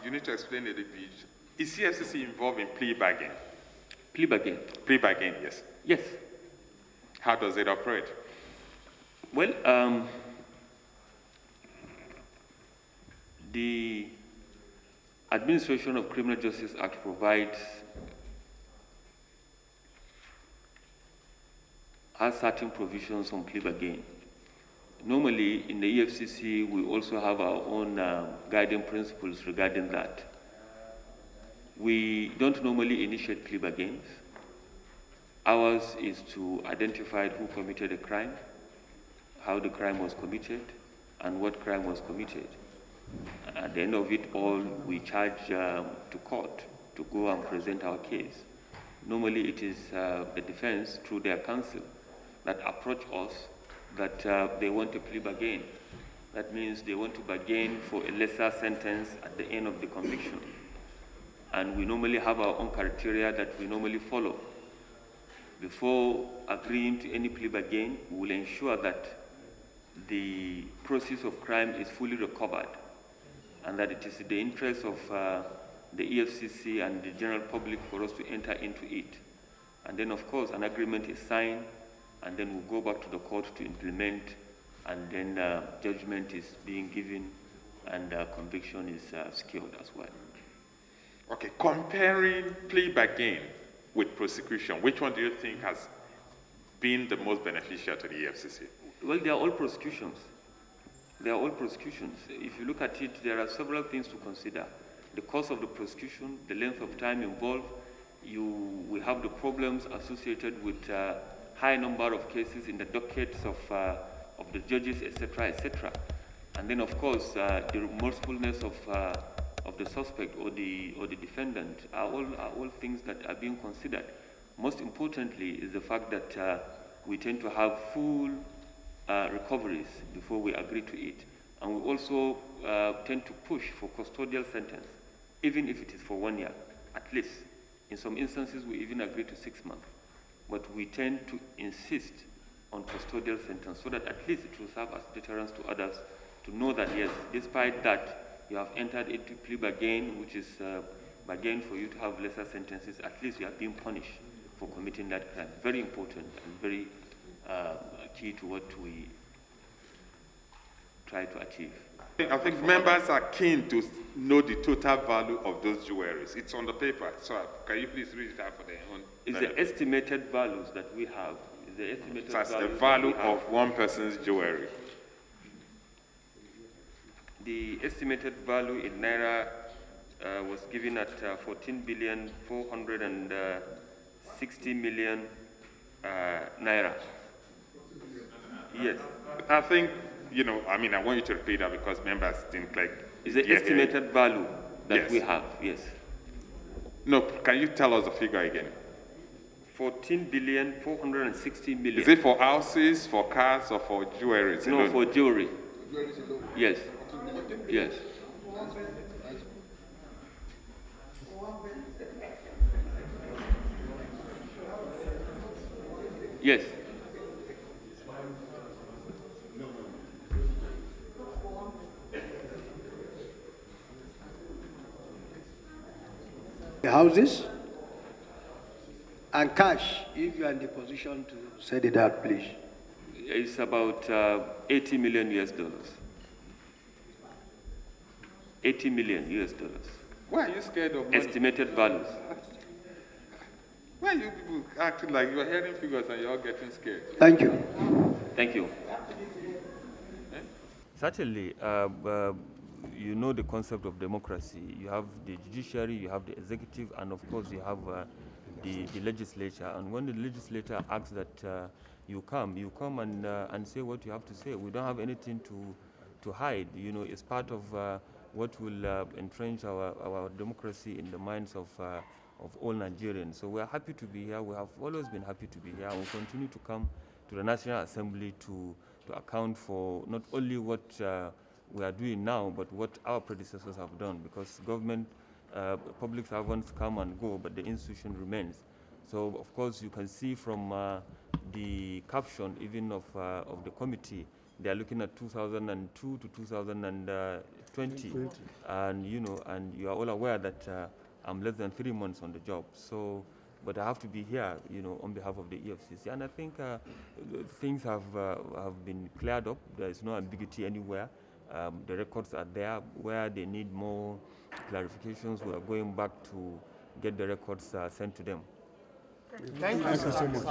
you need to explain a little bit. Is Efcc involved in plea bargain? Plea bargain? Plea bargain, yes. Yes. How does it operate? Well, the Administration of Criminal Justice Act provides has certain provisions on plea bargain. Normally, in the EFCC, we also have our own guiding principles regarding that. We don't normally initiate plea bargains. Ours is to identify who committed a crime, how the crime was committed, and what crime was committed. At the end of it all, we charge to court to go and present our case. Normally, it is the defense, through their counsel, that approach us that they want to plea bargain. That means they want to bargain for a lesser sentence at the end of the conviction. And we normally have our own criteria that we normally follow. Before agreeing to any plea bargain, we will ensure that the process of crime is fully recovered and that it is in the interest of the EFCC and the general public for us to enter into it. And then, of course, an agreement is signed, and then we'll go back to the court to implement, and then judgment is being given, and conviction is secured as well. Okay, comparing plea bargain with prosecution, which one do you think has been the most beneficial to the EFCC? Well, they are all prosecutions. They are all prosecutions. If you look at it, there are several things to consider. The cost of the prosecution, the length of time involved, we have the problems associated with high number of cases in the dockets of the judges, etc., etc. And then, of course, the remorsefulness of the suspect or the defendant are all things that are being considered. Most importantly is the fact that we tend to have full recoveries before we agree to it. And we also tend to push for custodial sentence, even if it is for 1 year, at least. In some instances, we even agree to 6 months. But we tend to insist on custodial sentence so that at least it will serve as deterrence to others to know that, yes, despite that, you have entered into plea bargain, which is bargain for you to have lesser sentences, at least you are being punished for committing that crime. Very important and very key to what we try to achieve. I think members are keen to know the total value of those jewelries. It's on the paper, so can you please read it out for their own? It's the estimated values that we have. It's the estimated That's the value of one person's jewelry. The estimated value in Naira was given at 14,460,000,000 Naira. Yes. I think, I want you to repeat that because members didn't like. It's the estimated value that we have, yes. No, can you tell us the figure again? 14,460,000,000. Is it for houses, for cars, or for jewelry? No, for jewelry. Yes. Yes. Yes. The houses and cash, if you are in the position to set it out, please. It's about 80 million US dollars. 80 million US dollars. Why are you scared of money? Estimated values. Why are you people acting like you're hearing figures and you're all getting scared? Thank you. Thank you. Certainly, you know the concept of democracy. You have the judiciary, you have the executive, and of course you have the legislature. And when the legislature asks that you come and say what you have to say. We don't have anything to hide. It's part of what will entrench our democracy in the minds of all Nigerians. So we are happy to be here. We have always been happy to be here, and we continue to come to the National Assembly to account for not only what we are doing now, but what our predecessors have done, because government, public servants come and go, but the institution remains. So, of course, you can see from the caption even of the committee, they are looking at 2002 to 2000 20. And and you are all aware that I'm less than 3 months on the job. So, but I have to be here, on behalf of the EFCC. And I think things have been cleared up. There is no ambiguity anywhere. The records are there. Where they need more clarifications, we are going back to get the records sent to them. Thank you so much.